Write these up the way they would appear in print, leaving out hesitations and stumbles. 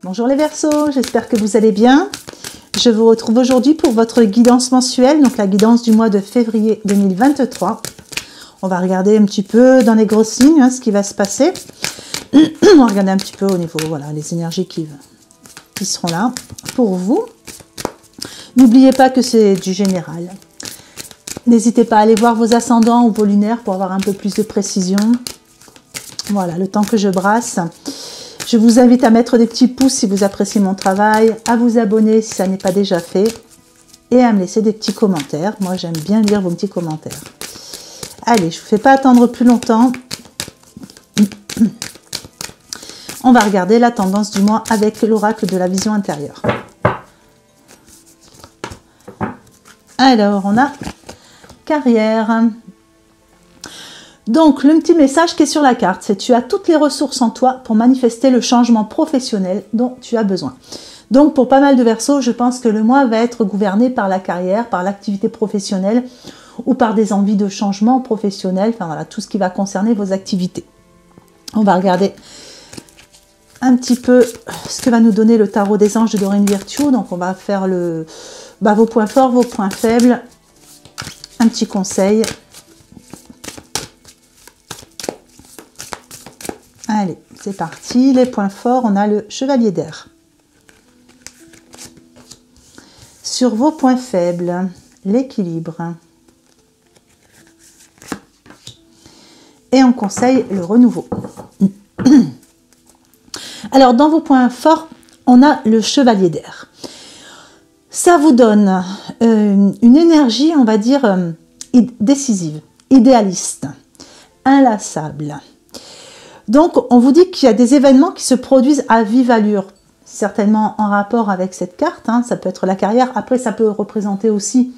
Bonjour les Verseaux, j'espère que vous allez bien. Je vous retrouve aujourd'hui pour votre guidance mensuelle, donc la guidance du mois de février 2023. On va regarder un petit peu dans les grosses lignes ce qui va se passer. On va regarder un petit peu au niveau, voilà, les énergies qui seront là pour vous. N'oubliez pas que c'est du général. N'hésitez pas à aller voir vos ascendants ou vos lunaires pour avoir un peu plus de précision. Voilà, le temps que je brasse. Je vous invite à mettre des petits pouces si vous appréciez mon travail, à vous abonner si ça n'est pas déjà fait et à me laisser des petits commentaires. Moi, j'aime bien lire vos petits commentaires. Allez, je ne vous fais pas attendre plus longtemps. On va regarder la tendance du mois avec l'oracle de la vision intérieure. Alors, on a carrière. Donc, le petit message qui est sur la carte, c'est tu as toutes les ressources en toi pour manifester le changement professionnel dont tu as besoin. Donc, pour pas mal de Verseaux, je pense que le mois va être gouverné par la carrière, par l'activité professionnelle ou par des envies de changement professionnel. Enfin, voilà, tout ce qui va concerner vos activités. On va regarder un petit peu ce que va nous donner le tarot des anges de Doreen Virtue. Donc, on va faire vos points forts, vos points faibles. Un petit conseil. Allez, c'est parti. Les points forts, on a le chevalier d'air. Sur vos points faibles, l'équilibre. Et on conseille le renouveau. Alors, dans vos points forts, on a le chevalier d'air. Ça vous donne une énergie, on va dire, décisive, idéaliste, inlassable. Donc, on vous dit qu'il y a des événements qui se produisent à vive allure, certainement en rapport avec cette carte, ça peut être la carrière. Après, ça peut représenter aussi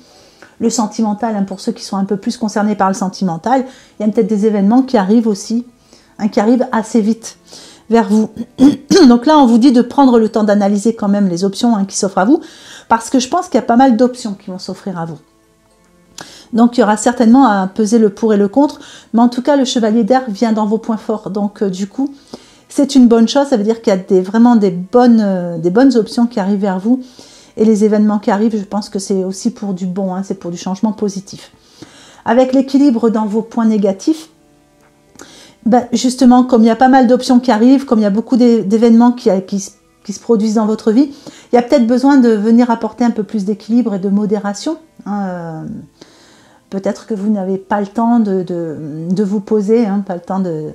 le sentimental, pour ceux qui sont un peu plus concernés par le sentimental. Il y a peut-être des événements qui arrivent aussi, qui arrivent assez vite vers vous. Donc là, on vous dit de prendre le temps d'analyser quand même les options qui s'offrent à vous, parce que je pense qu'il y a pas mal d'options qui vont s'offrir à vous. Donc, il y aura certainement à peser le pour et le contre. Mais en tout cas, le chevalier d'air vient dans vos points forts. Donc, du coup, c'est une bonne chose. Ça veut dire qu'il y a vraiment des bonnes options qui arrivent vers vous. Et les événements qui arrivent, je pense que c'est aussi pour du bon. C'est pour du changement positif. Avec l'équilibre dans vos points négatifs, justement, comme il y a pas mal d'options qui arrivent, comme il y a beaucoup d'événements qui se produisent dans votre vie, il y a peut-être besoin de venir apporter un peu plus d'équilibre et de modération. Peut-être que vous n'avez pas le temps de vous poser, pas le temps de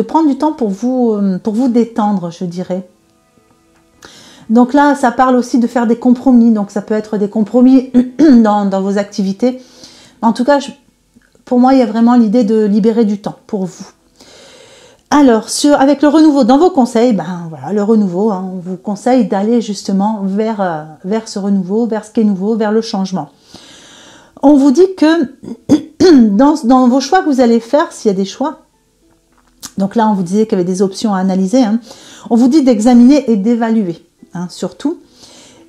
prendre du temps pour vous détendre, je dirais. Donc là, ça parle aussi de faire des compromis. Donc ça peut être des compromis dans vos activités. En tout cas, pour moi, il y a vraiment l'idée de libérer du temps pour vous. Alors, avec le renouveau, dans vos conseils, voilà, le renouveau, on vous conseille d'aller justement vers ce renouveau, vers ce qui est nouveau, vers le changement. On vous dit que dans vos choix que vous allez faire, s'il y a des choix, donc là, on vous disait qu'il y avait des options à analyser, on vous dit d'examiner et d'évaluer, surtout,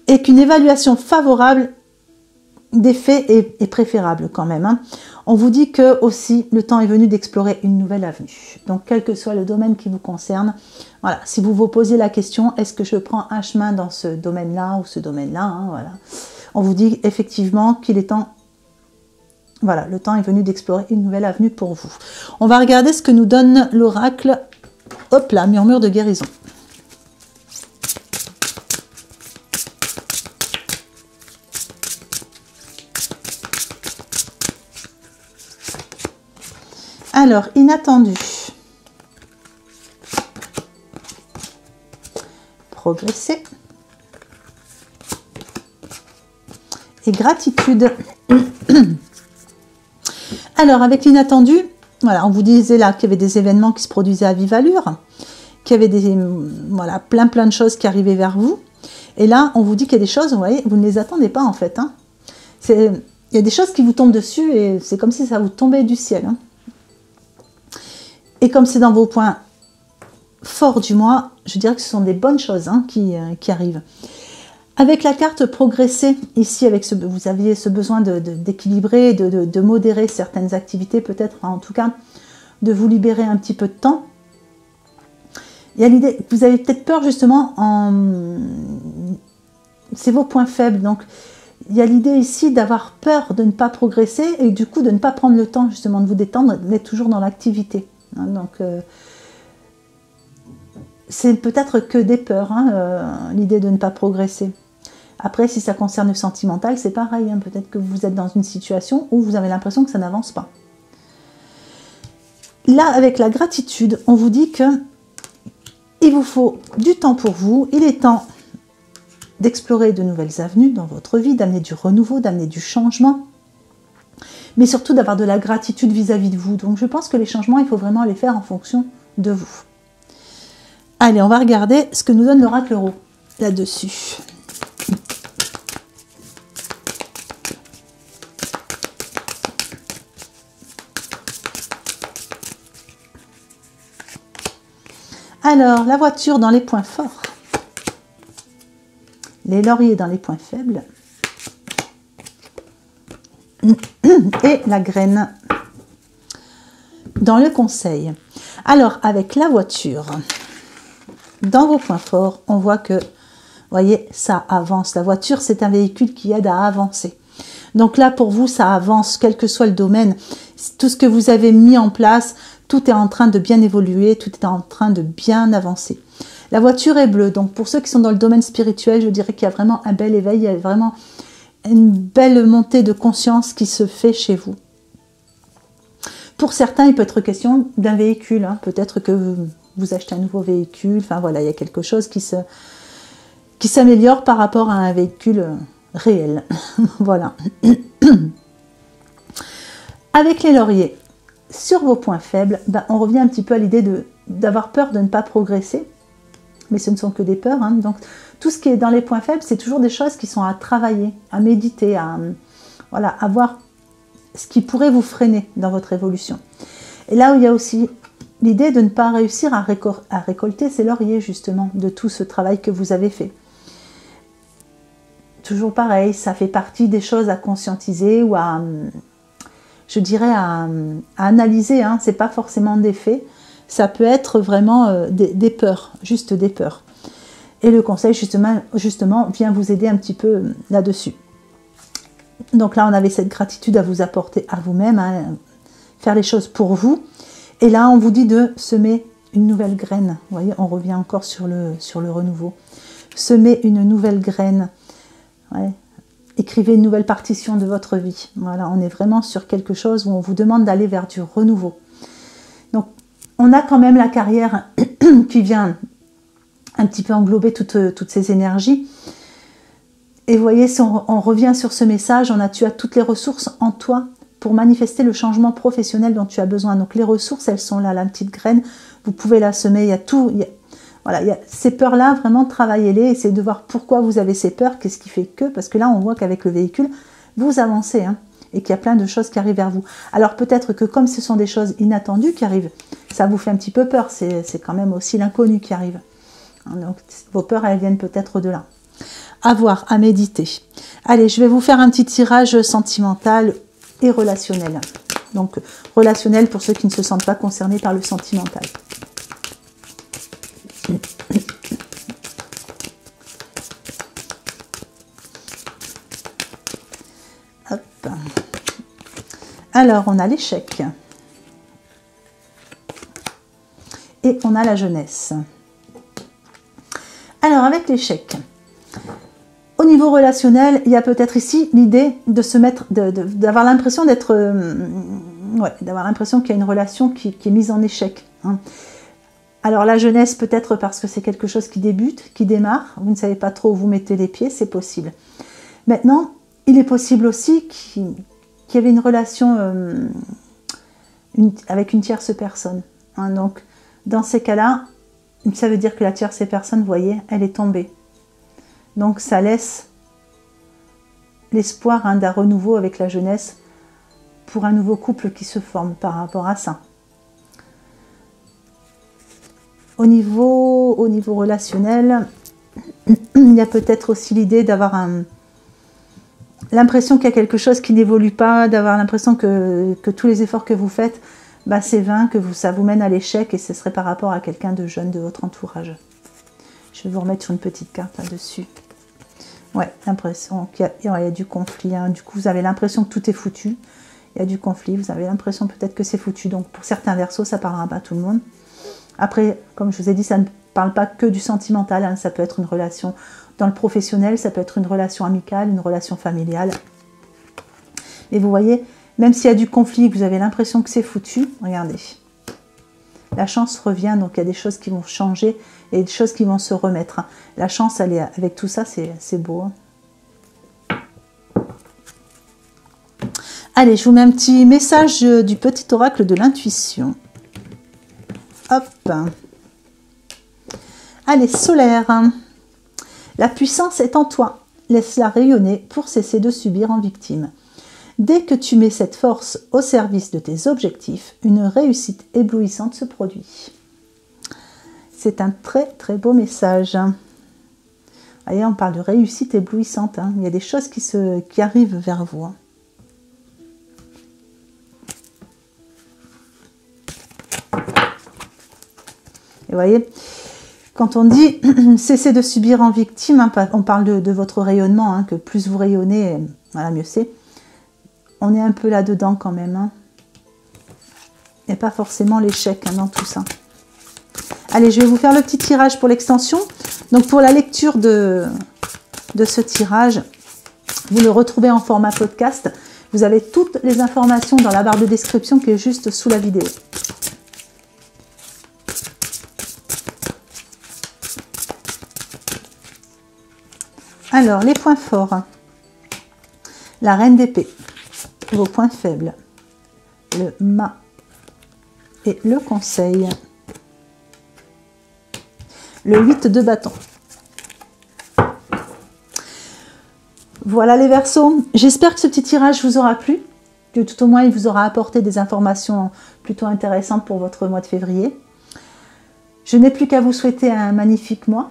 et qu'une évaluation favorable des faits est préférable quand même. On vous dit que aussi le temps est venu d'explorer une nouvelle avenue. Donc quel que soit le domaine qui vous concerne, voilà, si vous vous posez la question, est-ce que je prends un chemin dans ce domaine-là ou ce domaine-là, voilà. On vous dit effectivement qu'il est temps, voilà, le temps est venu d'explorer une nouvelle avenue pour vous. On va regarder ce que nous donne l'oracle, hop là, murmure de guérison. Alors, inattendu, progresser et gratitude. Alors, avec l'inattendu, voilà, on vous disait là qu'il y avait des événements qui se produisaient à vive allure, qu'il y avait voilà, plein de choses qui arrivaient vers vous. Et là, on vous dit qu'il y a des choses, vous voyez, vous ne les attendez pas en fait. Il y a des choses qui vous tombent dessus et c'est comme si ça vous tombait du ciel. Et comme c'est dans vos points forts du mois, je dirais que ce sont des bonnes choses qui arrivent. Avec la carte progresser, ici, vous aviez ce besoin d'équilibrer, de modérer certaines activités, peut-être en tout cas, de vous libérer un petit peu de temps. Il y a l'idée, vous avez peut-être peur justement, c'est vos points faibles, donc il y a l'idée ici d'avoir peur de ne pas progresser et du coup de ne pas prendre le temps justement de vous détendre, d'être toujours dans l'activité. Hein, donc c'est peut-être que des peurs, hein, l'idée de ne pas progresser. Après, si ça concerne le sentimental, c'est pareil, hein, peut-être que vous êtes dans une situation où vous avez l'impression que ça n'avance pas. Là, avec la gratitude, on vous dit que il vous faut du temps pour vous, il est temps d'explorer de nouvelles avenues dans votre vie, d'amener du renouveau, d'amener du changement, mais surtout d'avoir de la gratitude vis-à-vis de vous. Donc je pense que les changements, il faut vraiment les faire en fonction de vous. Allez, on va regarder ce que nous donne l'oracle Euro là-dessus. Alors, la voiture dans les points forts, les lauriers dans les points faibles, et la graine dans le conseil. Alors, avec la voiture, dans vos points forts, on voit que, vous voyez, ça avance. La voiture, c'est un véhicule qui aide à avancer. Donc là, pour vous, ça avance, quel que soit le domaine. Tout ce que vous avez mis en place, tout est en train de bien évoluer, tout est en train de bien avancer. La voiture est bleue, donc pour ceux qui sont dans le domaine spirituel, je dirais qu'il y a vraiment un bel éveil, il y a vraiment une belle montée de conscience qui se fait chez vous. Pour certains, il peut être question d'un véhicule, hein. Peut-être que vous achetez un nouveau véhicule, enfin voilà, il y a quelque chose qui s'améliore par rapport à un véhicule réel. Voilà. Avec les lauriers, sur vos points faibles, ben, on revient un petit peu à l'idée d'avoir peur de ne pas progresser, mais ce ne sont que des peurs. Hein. Donc tout ce qui est dans les points faibles, c'est toujours des choses qui sont à travailler, à méditer, voilà, à voir ce qui pourrait vous freiner dans votre évolution. Et là où il y a aussi l'idée de ne pas réussir à récolter ces lauriers justement de tout ce travail que vous avez fait. Toujours pareil, ça fait partie des choses à conscientiser ou à, je dirais, à analyser. Hein. C'est pas forcément des faits, ça peut être vraiment des peurs, juste des peurs. Et le conseil justement vient vous aider un petit peu là-dessus. Donc là, on avait cette gratitude à vous apporter à vous-même, hein, faire les choses pour vous. Et là, on vous dit de semer une nouvelle graine. Vous voyez, on revient encore sur le renouveau. Semer une nouvelle graine. Ouais. Écrivez une nouvelle partition de votre vie. Voilà, on est vraiment sur quelque chose où on vous demande d'aller vers du renouveau. Donc, on a quand même la carrière qui vient un petit peu englober toutes ces énergies. Et vous voyez, si on revient sur ce message, tu as toutes les ressources en toi pour manifester le changement professionnel dont tu as besoin. Donc les ressources, elles sont là, la petite graine, vous pouvez la semer, il y a tout. Voilà, il y a ces peurs-là, vraiment travaillez-les, essayez de voir pourquoi vous avez ces peurs, qu'est-ce qui fait que, parce que là on voit qu'avec le véhicule, vous avancez, hein, et qu'il y a plein de choses qui arrivent vers vous. Alors peut-être que comme ce sont des choses inattendues qui arrivent, ça vous fait un petit peu peur, c'est quand même aussi l'inconnu qui arrive. Donc vos peurs, elles viennent peut-être de là. À voir, à méditer. Allez, je vais vous faire un petit tirage sentimental et relationnel. Donc relationnel pour ceux qui ne se sentent pas concernés par le sentimental. Hop. Alors, on a l'échec. Et on a la jeunesse. Alors, avec l'échec, au niveau relationnel, il y a peut-être ici l'idée de se mettre, d'avoir l'impression d'être, d'avoir l'impression qu'il y a une relation qui est mise en échec. Hein. Alors la jeunesse, peut-être parce que c'est quelque chose qui débute, qui démarre, vous ne savez pas trop où vous mettez les pieds, c'est possible. Maintenant, il est possible aussi qu'il y avait une relation avec une tierce personne. Hein. Donc, dans ces cas-là, ça veut dire que la tierce personne, vous voyez, elle est tombée. Donc ça laisse l'espoir d'un renouveau avec la jeunesse pour un nouveau couple qui se forme par rapport à ça. Au niveau relationnel, il y a peut-être aussi l'idée d'avoir l'impression qu'il y a quelque chose qui n'évolue pas, d'avoir l'impression que tous les efforts que vous faites, bah, c'est vain, que ça vous mène à l'échec et ce serait par rapport à quelqu'un de jeune de votre entourage. Je vais vous remettre sur une petite carte là-dessus. Ouais, l'impression qu'il y a du conflit. Hein. Du coup, vous avez l'impression que tout est foutu. Il y a du conflit. Vous avez l'impression peut-être que c'est foutu. Donc, pour certains Verseaux, ça ne parlera pas à tout le monde. Après, comme je vous ai dit, ça ne parle pas que du sentimental. Hein. Ça peut être une relation dans le professionnel. Ça peut être une relation amicale, une relation familiale. Et vous voyez, même s'il y a du conflit, que vous avez l'impression que c'est foutu, regardez. La chance revient, donc il y a des choses qui vont changer et des choses qui vont se remettre. La chance, elle est, avec tout ça, c'est beau. Allez, je vous mets un petit message du petit oracle de l'intuition. Hop. Allez, solaire. La puissance est en toi. Laisse-la rayonner pour cesser de subir en victime. Dès que tu mets cette force au service de tes objectifs, une réussite éblouissante se produit. C'est un très très beau message. Vous voyez, on parle de réussite éblouissante. Hein. Il y a des choses qui arrivent vers vous. Hein. Et vous voyez, quand on dit cesser de subir en victime, hein, on parle de votre rayonnement, hein, que plus vous rayonnez, voilà, mieux c'est. On est un peu là-dedans quand même. Hein. Il n'y a pas forcément l'échec hein, dans tout ça. Allez, je vais vous faire le petit tirage pour l'extension. Donc pour la lecture de ce tirage, vous le retrouvez en format podcast. Vous avez toutes les informations dans la barre de description qui est juste sous la vidéo. Alors, les points forts. La reine d'épée. Vos points faibles. Le mât. Et le conseil. Le 8 de bâton. Voilà les Verseaux. J'espère que ce petit tirage vous aura plu. Que tout au moins il vous aura apporté des informations plutôt intéressantes pour votre mois de février. Je n'ai plus qu'à vous souhaiter un magnifique mois.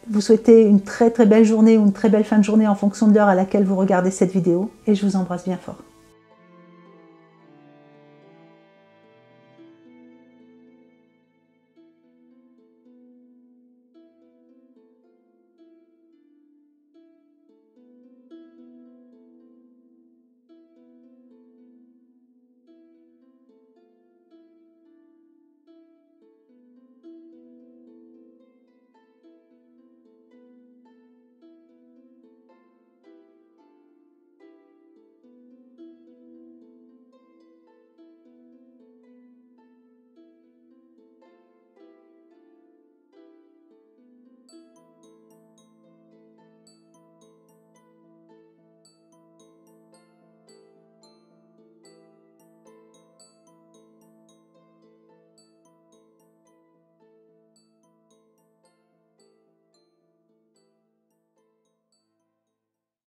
Vous souhaitez une très très belle journée ou une très belle fin de journée en fonction de l'heure à laquelle vous regardez cette vidéo. Et je vous embrasse bien fort.